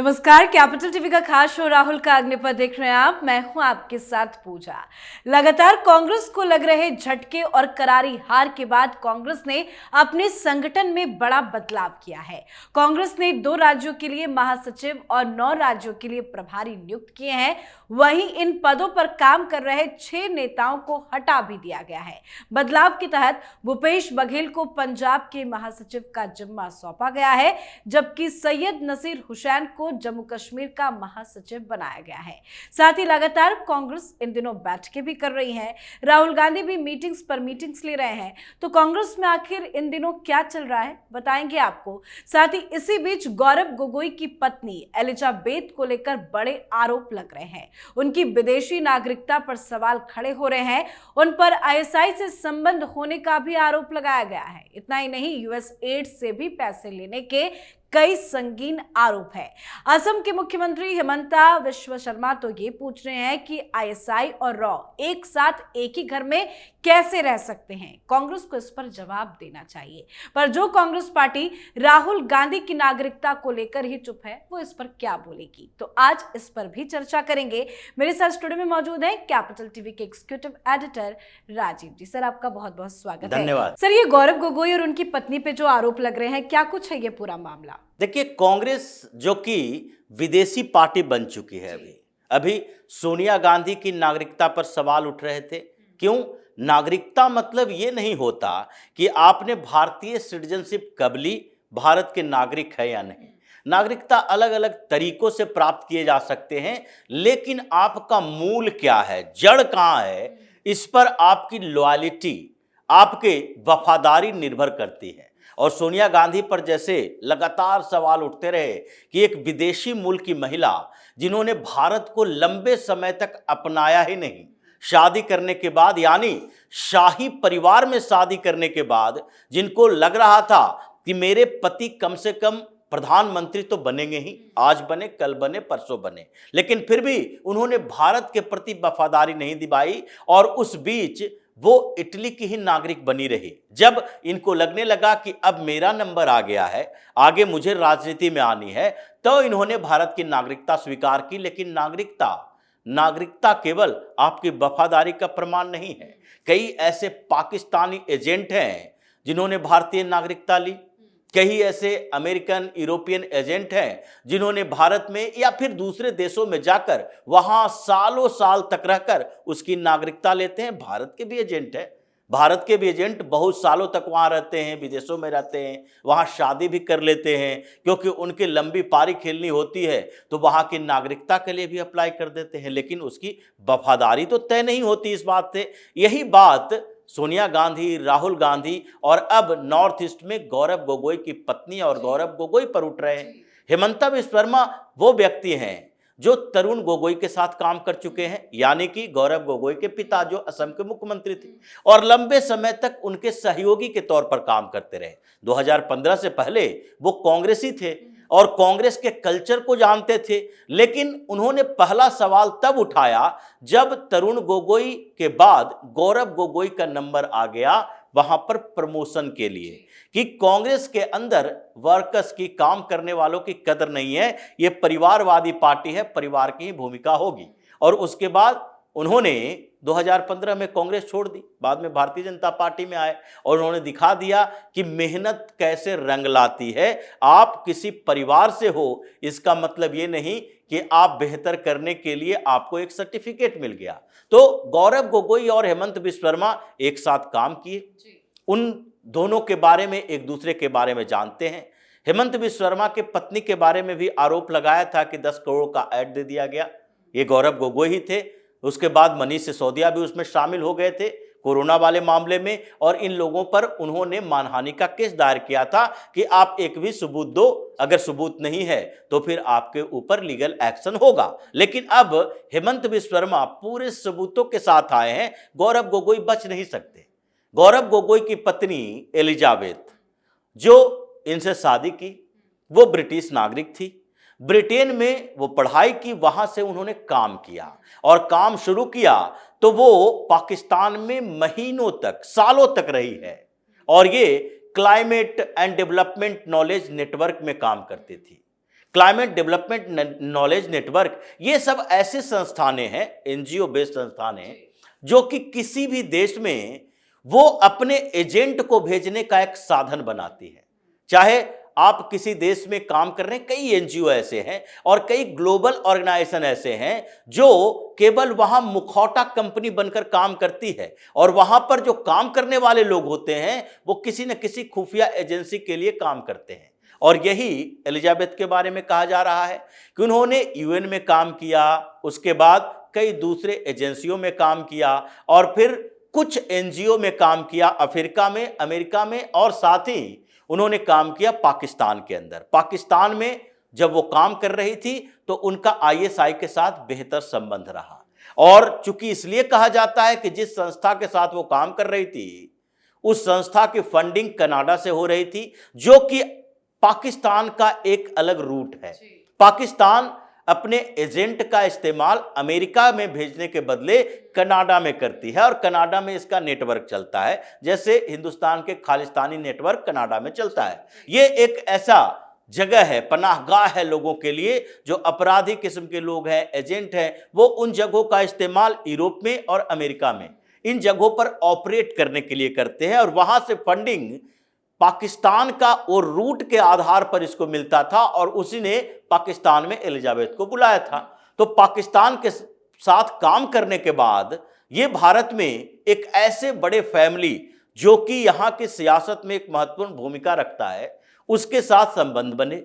नमस्कार, capital TV का खास शो राहुल का अग्निपथ देख रहे हैं आप। मैं हूं आपके साथ पूजा। लगातार कांग्रेस को लग रहे झटके और करारी हार के बाद कांग्रेस ने अपने संगठन में बड़ा बदलाव किया है। कांग्रेस ने 2 राज्यों के लिए महासचिव और 9 राज्यों के लिए प्रभारी नियुक्त किए हैं। वहीं इन पदों पर काम कर रहे 6 नेताओं को हटा भी दिया गया है। बदलाव के तहत भूपेश बघेल को पंजाब के महासचिव का जिम्मा सौंपा गया है, जबकि सैयद नसीर हुसैन को जम्मू कश्मीर का महासचिव बनाया गया है। साथ ही लगातार कांग्रेस इन दिनों बैठकें भी कर रही है। राहुल गांधी भी मीटिंग्स पर मीटिंग्स ले रहे हैं। तो कांग्रेस में आखिर इन दिनों क्या चल रहा है, बताएंगे आपको। साथ ही इसी बीच गौरव गोगोई की पत्नी एलिजाबेथ को लेकर बड़े आरोप लग रहे हैं। उनकी विदेशी नागरिकता पर सवाल खड़े हो रहे हैं। उन पर आईएसआई से संबंध होने का भी आरोप लगाया गया है। इतना ही नहीं, यूएस एड से भी पैसे लेने के कई संगीन आरोप है। असम के मुख्यमंत्री हिमंता बिस्वा शर्मा तो ये पूछ रहे हैं कि आईएसआई और रॉ एक साथ एक ही घर में कैसे रह सकते हैं। कांग्रेस को इस पर जवाब देना चाहिए। पर जो कांग्रेस पार्टी राहुल गांधी की नागरिकता को लेकर ही चुप है, वो इस पर क्या बोलेगी, तो आज इस पर भी चर्चा करेंगे। मेरे साथ स्टूडियो में मौजूद है कैपिटल टीवी के एग्जीक्यूटिव एडिटर राजीव जी। सर, आपका बहुत बहुत स्वागत है। धन्यवाद। सर, ये गौरव गोगोई और उनकी पत्नी पे जो आरोप लग रहे हैं, क्या कुछ है ये पूरा मामला? देखिए, कांग्रेस जो कि विदेशी पार्टी बन चुकी है, अभी सोनिया गांधी की नागरिकता पर सवाल उठ रहे थे। क्यों? नागरिकता मतलब ये नहीं होता कि आपने भारतीय सिटीजनशिप कब ली, भारत के नागरिक है या नहीं। नागरिकता अलग अलग तरीकों से प्राप्त किए जा सकते हैं, लेकिन आपका मूल क्या है, जड़ कहाँ है, इस पर आपकी लॉयल्टी, आपके वफादारी निर्भर करती है। और सोनिया गांधी पर जैसे लगातार सवाल उठते रहे कि एक विदेशी मूल की महिला जिन्होंने भारत को लंबे समय तक अपनाया ही नहीं, शादी करने के बाद, यानी शाही परिवार में शादी करने के बाद, जिनको लग रहा था कि मेरे पति कम से कम प्रधानमंत्री तो बनेंगे ही, आज बने, कल बने, परसों बने, लेकिन फिर भी उन्होंने भारत के प्रति वफादारी नहीं निभाई और उस बीच वो इटली की ही नागरिक बनी रही। जब इनको लगने लगा कि अब मेरा नंबर आ गया है, आगे मुझे राजनीति में आनी है, तो इन्होंने भारत की नागरिकता स्वीकार की। लेकिन नागरिकता केवल आपकी वफादारी का प्रमाण नहीं है। कई ऐसे पाकिस्तानी एजेंट हैं जिन्होंने भारतीय नागरिकता ली, कई ऐसे अमेरिकन, यूरोपियन एजेंट हैं जिन्होंने भारत में या फिर दूसरे देशों में जाकर वहां सालों साल तक रहकर उसकी नागरिकता लेते हैं। भारत के भी एजेंट हैं, भारत के भी एजेंट बहुत सालों तक वहां रहते हैं, विदेशों में रहते हैं, वहां शादी भी कर लेते हैं, क्योंकि उनकी लंबी पारी खेलनी होती है तो वहां की नागरिकता के लिए भी अप्लाई कर देते हैं, लेकिन उसकी वफादारी तो तय नहीं होती इस बात से। यही बात सोनिया गांधी, राहुल गांधी और अब नॉर्थ ईस्ट में गौरव गोगोई की पत्नी और गौरव गोगोई पर उठ रहे हैं। हिमंता बिस्वा शर्मा वो व्यक्ति हैं जो तरुण गोगोई के साथ काम कर चुके हैं, यानी कि गौरव गोगोई के पिता जो असम के मुख्यमंत्री थे, और लंबे समय तक उनके सहयोगी के तौर पर काम करते रहे। 2015 से पहले वो कांग्रेसी थे और कांग्रेस के कल्चर को जानते थे। लेकिन उन्होंने पहला सवाल तब उठाया जब तरुण गोगोई के बाद गौरव गोगोई का नंबर आ गया वहां पर प्रमोशन के लिए, कि कांग्रेस के अंदर वर्कर्स की, काम करने वालों की कदर नहीं है, ये परिवारवादी पार्टी है, परिवार की ही भूमिका होगी। और उसके बाद उन्होंने 2015 में कांग्रेस छोड़ दी, बाद में भारतीय जनता पार्टी में आए और उन्होंने दिखा दिया कि मेहनत कैसे रंग लाती है। आप किसी परिवार से हो, इसका मतलब ये नहीं कि आप बेहतर करने के लिए आपको एक सर्टिफिकेट मिल गया। तो गौरव गोगोई और हेमंत बिस्वा शर्मा एक साथ काम किए, उन दोनों के बारे में, एक दूसरे के बारे में जानते हैं। हेमंत बिस्वा शर्मा के पत्नी के बारे में भी आरोप लगाया था कि 10 करोड़ का ऐड दे दिया गया, ये गौरव गोगोई ही थे। उसके बाद मनीष सिसोदिया भी उसमें शामिल हो गए थे कोरोना वाले मामले में, और इन लोगों पर उन्होंने मानहानि का केस दायर किया था कि आप एक भी सबूत दो, अगर सबूत नहीं है तो फिर आपके ऊपर लीगल एक्शन होगा। लेकिन अब हेमंत बिस्वा शर्मा पूरे सबूतों के साथ आए हैं, गौरव गोगोई बच नहीं सकते। गौरव गोगोई की पत्नी एलिजाबेथ जो इनसे शादी की, वो ब्रिटिश नागरिक थी, ब्रिटेन में वो पढ़ाई की, वहां से उन्होंने काम किया और काम शुरू किया तो वो पाकिस्तान में महीनों तक, सालों तक रही है और ये climate and development knowledge network में काम करती थी। क्लाइमेट डेवलपमेंट नॉलेज नेटवर्क, ये सब ऐसे संस्थानें हैं, एनजीओ बेस्ड संस्थानें, जो कि किसी भी देश में वो अपने एजेंट को भेजने का एक साधन बनाती है। चाहे आप किसी देश में काम कर रहे हैं, कई एनजीओ ऐसे हैं और कई ग्लोबल ऑर्गेनाइजेशन ऐसे हैं जो केवल वहां मुखौटा कंपनी बनकर काम करती है, और वहां पर जो काम करने वाले लोग होते हैं वो किसी न किसी खुफिया एजेंसी के लिए काम करते हैं। और यही एलिजाबेथ के बारे में कहा जा रहा है कि उन्होंने यूएन में काम किया, उसके बाद कई दूसरे एजेंसियों में काम किया, और फिर कुछ एनजीओ में काम किया अफ्रीका में, अमेरिका में, और साथ ही उन्होंने काम किया पाकिस्तान के अंदर। पाकिस्तान में जब वो काम कर रही थी तो उनका आईएसआई के साथ बेहतर संबंध रहा, और चूंकि इसलिए कहा जाता है कि जिस संस्था के साथ वो काम कर रही थी उस संस्था की फंडिंग कनाडा से हो रही थी, जो कि पाकिस्तान का एक अलग रूट है। पाकिस्तान अपने एजेंट का इस्तेमाल अमेरिका में भेजने के बदले कनाडा में करती है, और कनाडा में इसका नेटवर्क चलता है, जैसे हिंदुस्तान के खालिस्तानी नेटवर्क कनाडा में चलता है। ये एक ऐसा जगह है, पनाहगाह है लोगों के लिए, जो अपराधी किस्म के लोग हैं, एजेंट हैं, वो उन जगहों का इस्तेमाल यूरोप में और अमेरिका में इन जगहों पर ऑपरेट करने के लिए करते हैं, और वहां से फंडिंग पाकिस्तान का वो रूट के आधार पर इसको मिलता था, और उसी ने पाकिस्तान में एलिजाबेथ को बुलाया था। तो पाकिस्तान के साथ काम करने के बाद ये भारत में एक ऐसे बड़े फैमिली जो कि यहाँ की सियासत में एक महत्वपूर्ण भूमिका रखता है, उसके साथ संबंध बने,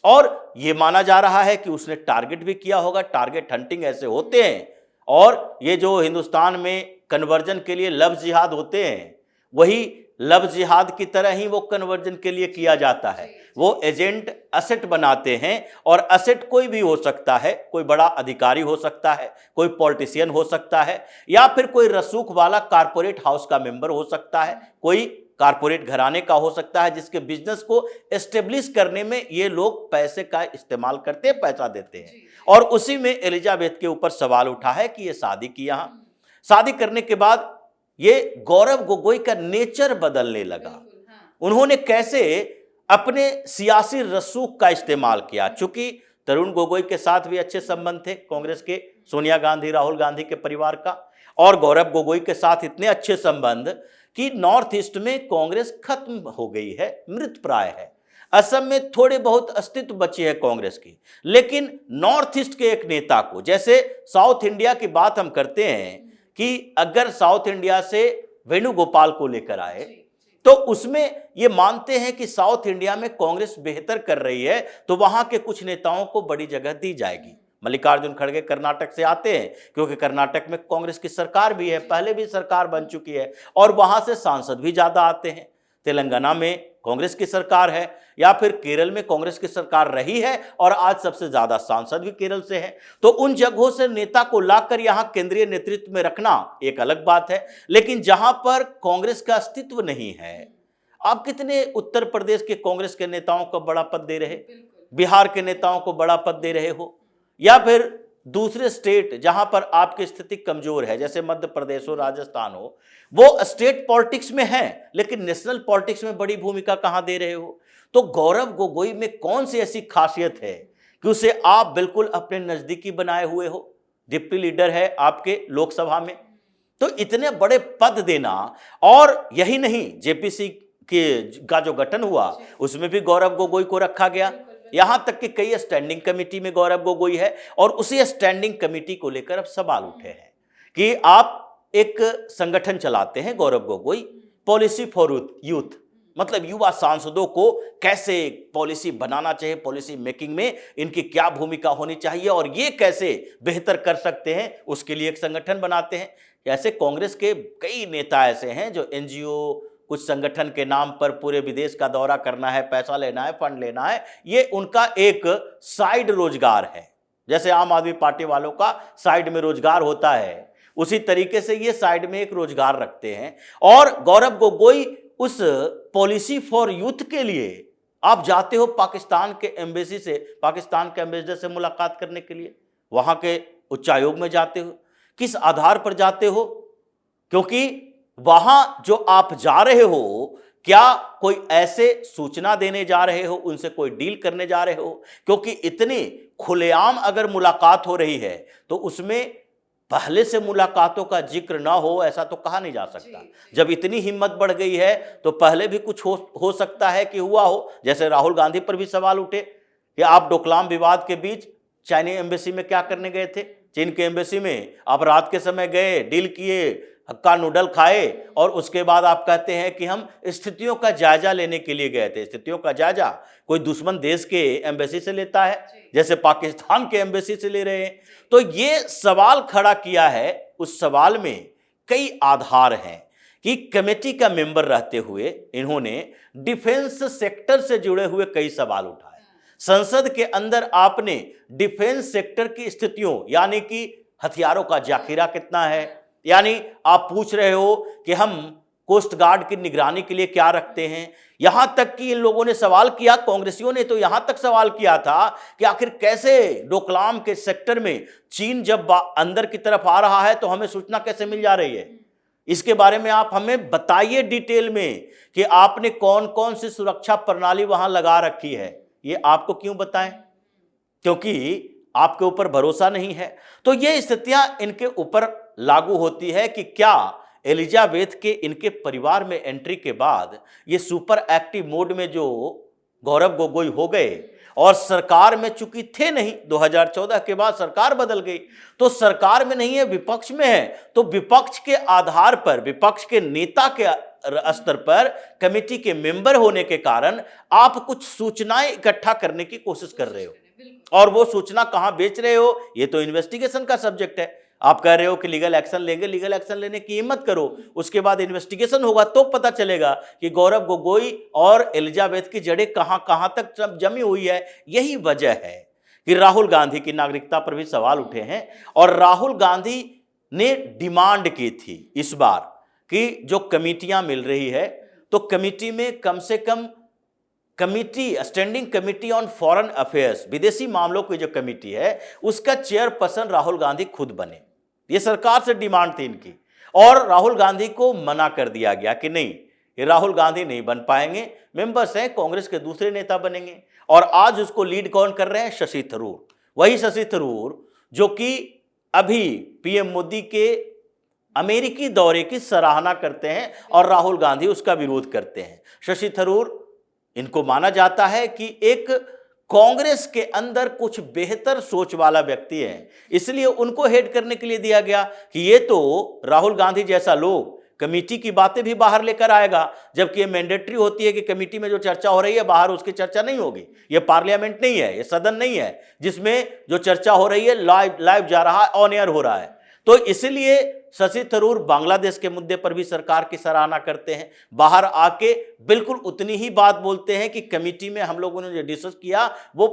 और ये माना जा रहा है कि उसने टारगेट भी किया होगा। टारगेट हंटिंग ऐसे होते हैं, और ये जो हिंदुस्तान में कन्वर्जन के लिए लव जिहाद होते हैं, वही लव जिहाद की तरह ही वो कन्वर्जन के लिए किया जाता है। वो एजेंट असेट बनाते हैं, और असेट कोई भी हो सकता है, कोई बड़ा अधिकारी हो सकता है, कोई पॉलिटिशियन हो सकता है, या फिर कोई रसूख वाला कारपोरेट हाउस का मेंबर हो सकता है, कोई कारपोरेट घराने का हो सकता है, जिसके बिजनेस को एस्टेब्लिश करने में ये लोग पैसे का इस्तेमाल करते हैं, पैसा देते हैं। और उसी में एलिजाबेथ के ऊपर सवाल उठा है कि ये शादी की, यहाँ शादी करने के बाद ये गौरव गोगोई का नेचर बदलने लगा। उन्होंने कैसे अपने सियासी रसूख का इस्तेमाल किया, चूंकि तरुण गोगोई के साथ भी अच्छे संबंध थे कांग्रेस के, सोनिया गांधी, राहुल गांधी के परिवार का, और गौरव गोगोई के साथ इतने अच्छे संबंध कि नॉर्थ ईस्ट में कांग्रेस खत्म हो गई है, मृत प्राय है। असम में थोड़े बहुत अस्तित्व बची है कांग्रेस की, लेकिन नॉर्थ ईस्ट के एक नेता को, जैसे साउथ इंडिया की बात हम करते हैं कि अगर साउथ इंडिया से वेणुगोपाल को लेकर आए तो उसमें ये मानते हैं कि साउथ इंडिया में कांग्रेस बेहतर कर रही है, तो वहां के कुछ नेताओं को बड़ी जगह दी जाएगी। मल्लिकार्जुन खड़गे कर्नाटक से आते हैं, क्योंकि कर्नाटक में कांग्रेस की सरकार भी है, पहले भी सरकार बन चुकी है, और वहां से सांसद भी ज्यादा आते हैं। तेलंगाना में कांग्रेस की सरकार है, या फिर केरल में कांग्रेस की सरकार रही है, और आज सबसे ज्यादा सांसद भी केरल से है। तो उन जगहों से नेता को लाकर यहां केंद्रीय नेतृत्व में रखना एक अलग बात है, लेकिन जहां पर कांग्रेस का अस्तित्व नहीं है, आप कितने उत्तर प्रदेश के कांग्रेस के नेताओं को बड़ा पद दे रहे, बिहार के नेताओं को बड़ा पद दे रहे हो, या फिर दूसरे स्टेट जहां पर आपकी स्थिति कमजोर है, जैसे मध्य प्रदेश हो, राजस्थान हो, वो स्टेट पॉलिटिक्स में है, लेकिन नेशनल पॉलिटिक्स में बड़ी भूमिका कहां दे रहे हो। तो गौरव गोगोई में कौन सी ऐसी खासियत है कि उसे आप बिल्कुल अपने नजदीकी बनाए हुए हो, डिप्टी लीडर है आपके लोकसभा में, तो इतने बड़े पद देना। और यही नहीं, जेपीसी का जो गठन हुआ उसमें भी गौरव गोगोई को रखा गया, यहां तक कि कई स्टैंडिंग कमेटी में गौरव गोगोई है, और उसी स्टैंडिंग कमेटी को लेकर अब सवाल उठे हैं कि आप एक संगठन चलाते हैं Gaurav Gogoi, policy for youth, मतलब युवा सांसदों को कैसे पॉलिसी बनाना चाहिए, पॉलिसी मेकिंग में इनकी क्या भूमिका होनी चाहिए, और ये कैसे बेहतर कर सकते हैं, उसके लिए एक संगठन बनाते हैं। ऐसे कांग्रेस के कई नेता ऐसे हैं जो एनजीओ, कुछ संगठन के नाम पर पूरे विदेश का दौरा करना है, पैसा लेना है, फंड लेना है, ये उनका एक साइड रोजगार है। जैसे आम आदमी पार्टी वालों का साइड में रोजगार होता है, उसी तरीके से ये साइड में एक रोजगार रखते हैं। और गौरव गोगोई उस पॉलिसी फॉर यूथ के लिए आप जाते हो पाकिस्तान के एम्बेसी से, पाकिस्तान के एम्बेसडर से मुलाकात करने के लिए, वहां के उच्चायोग में जाते हो, किस आधार पर जाते हो? क्योंकि वहां जो आप जा रहे हो क्या कोई ऐसे सूचना देने जा रहे हो, उनसे कोई डील करने जा रहे हो? क्योंकि इतनी खुलेआम अगर मुलाकात हो रही है तो उसमें पहले से मुलाकातों का जिक्र ना हो ऐसा तो कहा नहीं जा सकता। जब इतनी हिम्मत बढ़ गई है तो पहले भी कुछ हो सकता है कि हुआ हो। जैसे राहुल गांधी पर भी सवाल उठे कि आप डोकलाम विवाद के बीच चाइनीज एम्बेसी में क्या करने गए थे? चीन के एम्बेसी में आप रात के समय गए, डील किए, हक्का नूडल खाए और उसके बाद आप कहते हैं कि हम स्थितियों का जायजा लेने के लिए गए थे। स्थितियों का जायजा कोई दुश्मन देश के एम्बेसी से लेता है, जैसे पाकिस्तान के एम्बेसी से ले रहे हैं। तो ये सवाल खड़ा किया है। उस सवाल में कई आधार हैं कि कमेटी का मेंबर रहते हुए इन्होंने डिफेंस सेक्टर से जुड़े हुए कई सवाल उठाए। संसद के अंदर आपने डिफेंस सेक्टर की स्थितियों, यानी कि हथियारों का जाखिरा कितना है, यानी आप पूछ रहे हो कि हम कोस्ट गार्ड की निगरानी के लिए क्या रखते हैं। यहां तक कि इन लोगों ने सवाल किया, कांग्रेसियों ने तो यहां तक सवाल किया था कि आखिर कैसे डोकलाम के सेक्टर में चीन जब अंदर की तरफ आ रहा है तो हमें सूचना कैसे मिल जा रही है? इसके बारे में आप हमें बताइए डिटेल में कि आपने कौन कौन सी सुरक्षा प्रणाली वहां लगा रखी है। ये आपको क्यों बताएं? क्योंकि आपके ऊपर भरोसा नहीं है। तो ये स्थितियां इनके ऊपर लागू होती है कि क्या एलिजाबेथ के इनके परिवार में एंट्री के बाद ये सुपर एक्टिव मोड में जो गौरव गोगोई हो गए और सरकार में चूंकि थे नहीं, 2014 के बाद सरकार बदल गई, तो सरकार में नहीं है, विपक्ष में है, तो विपक्ष के आधार पर, विपक्ष के नेता के स्तर पर कमेटी के मेंबर होने के कारण आप कुछ सूचनाएं इकट्ठा करने की कोशिश कर रहे हो। और वो सूचना कहां बेच रहे हो, ये तो इन्वेस्टिगेशन का सब्जेक्ट है। आप कह रहे हो कि लीगल एक्शन लेंगे, लीगल एक्शन लेने की हिम्मत करो, उसके बाद इन्वेस्टिगेशन होगा तो पता चलेगा कि गौरव गोगोई और एलिजाबेथ की जड़ें कहां कहां तक जमी हुई है। यही वजह है कि राहुल गांधी की नागरिकता पर भी सवाल उठे हैं। और राहुल गांधी ने डिमांड की थी इस बार कि जो कमेटियां मिल रही है तो कमेटी में कम से कम committee, standing committee on foreign affairs, विदेशी मामलों की जो कमेटी है उसका चेयरपर्सन राहुल गांधी खुद बने। ये सरकार से डिमांड थी इनकी और राहुल गांधी को मना कर दिया गया कि नहीं, ये राहुल गांधी नहीं बन पाएंगे, मेंबर्स हैं, कांग्रेस के दूसरे नेता बनेंगे। और आज उसको लीड कौन कर रहे हैं? शशि थरूर। वही शशि थरूर जो कि अभी पीएम मोदी के अमेरिकी दौरे की सराहना करते हैं और राहुल गांधी उसका विरोध करते हैं। शशि थरूर, इनको माना जाता है कि एक कांग्रेस के अंदर कुछ बेहतर सोच वाला व्यक्ति है, इसलिए उनको हेड करने के लिए दिया गया कि ये तो राहुल गांधी जैसा लोग कमेटी की बातें भी बाहर लेकर आएगा, जबकि ये मैंडेटरी होती है कि कमेटी में जो चर्चा हो रही है बाहर उसकी चर्चा नहीं होगी। ये पार्लियामेंट नहीं है, ये सदन नहीं है जिसमें जो चर्चा हो रही है लाइव जा रहा है, ऑन एयर हो रहा है। तो इसलिए शशि थरूर बांग्लादेश के मुद्दे पर भी सरकार की सराहना करते हैं, बाहर आके बिल्कुल उतनी ही बात बोलते हैं कि कमेटी में हम लोगों ने जो डिस्कस किया वो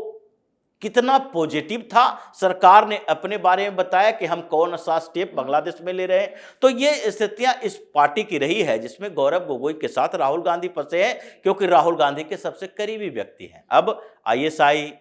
कितना पॉजिटिव था। सरकार ने अपने बारे में बताया कि हम कौन सा स्टेप बांग्लादेश में ले रहे हैं। तो ये स्थितियां इस पार्टी की रही है जिसमें गौरव गोगोई के साथ राहुल गांधी फंसे हैं, क्योंकि राहुल गांधी के सबसे करीबी व्यक्ति हैं। अब आईएसआई,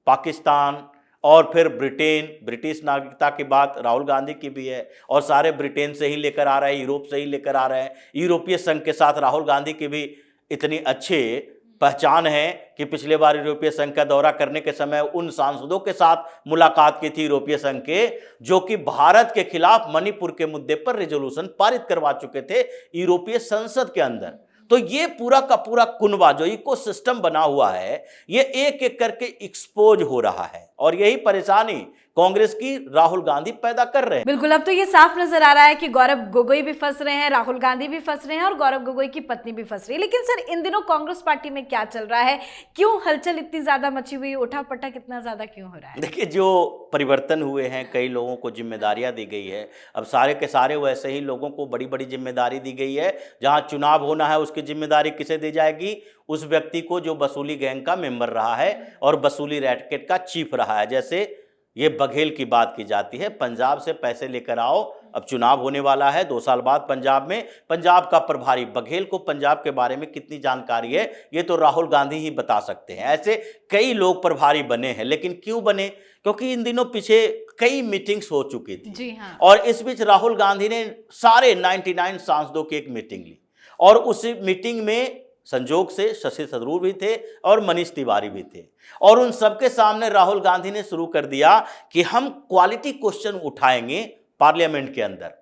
पाकिस्तान और फिर ब्रिटेन, ब्रिटिश नागरिकता की बात राहुल गांधी की भी है और सारे ब्रिटेन से ही लेकर आ रहे हैं, यूरोप से ही लेकर आ रहे हैं। यूरोपीय संघ के साथ राहुल गांधी की भी इतनी अच्छी पहचान है कि पिछले बार यूरोपीय संघ का दौरा करने के समय उन सांसदों के साथ मुलाकात की थी यूरोपीय संघ के, जो कि भारत के खिलाफ मणिपुर के मुद्दे पर रेजोल्यूशन पारित करवा चुके थे यूरोपीय संसद के अंदर। तो ये पूरा का पूरा कुनबा जो इकोसिस्टम बना हुआ है, ये एक एक करके एक्सपोज हो रहा है और यही परेशानी कांग्रेस की राहुल गांधी पैदा कर रहे हैं। बिल्कुल, अब तो ये साफ नजर आ रहा है कि गौरव गोगोई भी फंस रहे हैं, राहुल गांधी भी फंस रहे हैं और गौरव गोगोई की पत्नी भी फंस रही है। लेकिन सर, इन दिनों कांग्रेस पार्टी में क्या चल रहा है? क्यों हलचल इतनी ज्यादा मची हुई है? उठा-पटक इतना ज्यादा क्यों हो रहा है? देखिए, जो परिवर्तन हुए हैं, कई लोगों को जिम्मेदारियां दी गई है। अब सारे के सारे वैसे ही लोगों को बड़ी बड़ी जिम्मेदारी दी गई है। जहां चुनाव होना है उसकी जिम्मेदारी किसे दी जाएगी? उस व्यक्ति को जो वसूली गैंग का मेंबर रहा है और वसूली रैकेट का चीफ रहा है। जैसे ये बघेल की बात की जाती है, पंजाब से पैसे लेकर आओ, अब चुनाव होने वाला है 2 साल बाद पंजाब में, पंजाब का प्रभारी बघेल को पंजाब के बारे में कितनी जानकारी है ये तो राहुल गांधी ही बता सकते हैं। ऐसे कई लोग प्रभारी बने हैं, लेकिन क्यों बने? क्योंकि इन दिनों पीछे कई मीटिंग्स हो चुकी थी। जी हाँ। और इस बीच राहुल गांधी ने सारे 99 सांसदों की एक मीटिंग ली और उस मीटिंग में संजोग से शशि थरूर भी थे और मनीष तिवारी भी थे, और उन सबके सामने राहुल गांधी ने शुरू कर दिया कि हम क्वालिटी क्वेश्चन उठाएंगे पार्लियामेंट के अंदर।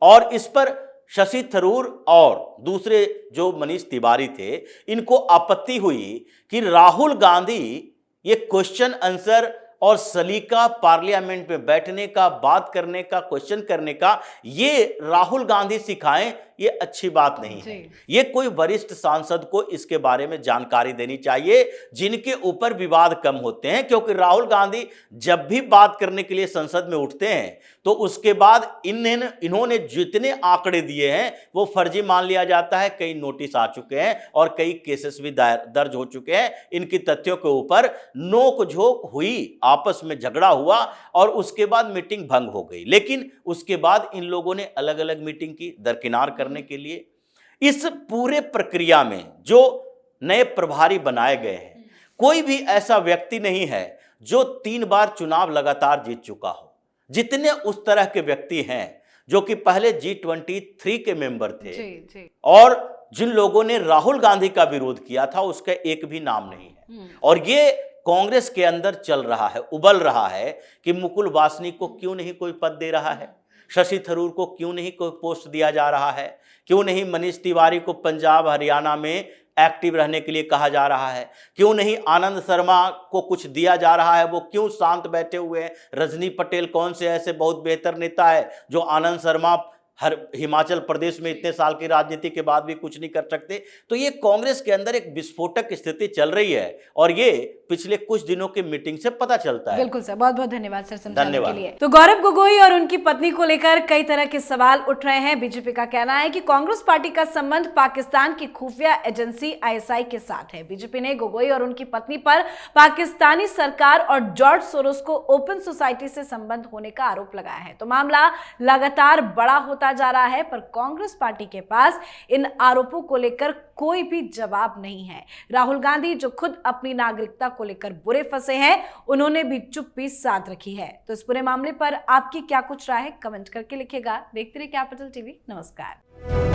और इस पर शशि थरूर और दूसरे जो मनीष तिवारी थे, इनको आपत्ति हुई कि राहुल गांधी ये क्वेश्चन आंसर और सलीका पार्लियामेंट में बैठने का, बात करने का, क्वेश्चन करने का, ये राहुल गांधी सिखाएं, ये अच्छी बात नहीं है। ये कोई वरिष्ठ सांसद को इसके बारे में जानकारी देनी चाहिए जिनके ऊपर विवाद कम होते हैं, क्योंकि राहुल गांधी जब भी बात करने के लिए संसद में उठते हैं तो उसके बाद इन्होंने जितने आंकड़े दिए हैं वो फर्जी मान लिया जाता है। कई नोटिस आ चुके हैं और कई केसेस भी दर्ज हो चुके हैं। इनकी तथ्यों के ऊपर नोक-झोंक हुई, आपस में झगड़ा हुआ और उसके बाद मीटिंग भंग हो गई। लेकिन उसके बाद इन लोगों ने अलग अलग मीटिंग की दरकिनार करने के लिए। इस पूरे प्रक्रिया में जो नए प्रभारी बनाए गए हैं, कोई भी ऐसा व्यक्ति नहीं है जो 3 बार चुनाव लगातार जीत चुका हो। जितने उस तरह के व्यक्ति हैं जो कि पहले G23 के मेंबर थे जी। और जिन लोगों ने राहुल गांधी का विरोध किया था, उसका एक भी नाम नहीं है। और ये कांग्रेस के अंदर चल रहा है, उबल रहा है कि मुकुल वासनिक को क्यों नहीं कोई पद दे रहा है, शशि थरूर को क्यों नहीं कोई पोस्ट दिया जा रहा है, क्यों नहीं मनीष तिवारी को पंजाब हरियाणा में एक्टिव रहने के लिए कहा जा रहा है, क्यों नहीं आनंद शर्मा को कुछ दिया जा रहा है, वो क्यों शांत बैठे हुए हैं। रजनी पटेल कौन से ऐसे बहुत बेहतर नेता है जो आनंद शर्मा हर हिमाचल प्रदेश में इतने साल की राजनीति के बाद भी कुछ नहीं कर सकते। तो ये कांग्रेस के अंदर एक विस्फोटक स्थिति चल रही है और ये पिछले कुछ दिनों की मीटिंग से पता चलता है। बिल्कुल सर, बहुत बहुत धन्यवाद सर समझाने के लिए। तो गौरव गोगोई और उनकी पत्नी को लेकर कई तरह के सवाल उठ रहे हैं। बीजेपी का कहना है कि कांग्रेस पार्टी का संबंध पाकिस्तान की खुफिया एजेंसी ISI के साथ है। बीजेपी ने गोगोई और उनकी पत्नी पर पाकिस्तानी सरकार और जॉर्ज सोरोस को ओपन सोसाइटी से संबंध होने का आरोप लगाया है। तो मामला लगातार बड़ा होता जा रहा है, पर कांग्रेस पार्टी के पास इन आरोपों को लेकर कोई भी जवाब नहीं है। राहुल गांधी जो खुद अपनी नागरिकता को लेकर बुरे फंसे हैं, उन्होंने भी चुप्पी साध रखी है। तो इस पूरे मामले पर आपकी क्या कुछ राय है, कमेंट करके लिखिएगा। देखते रहिए कैपिटल टीवी। नमस्कार।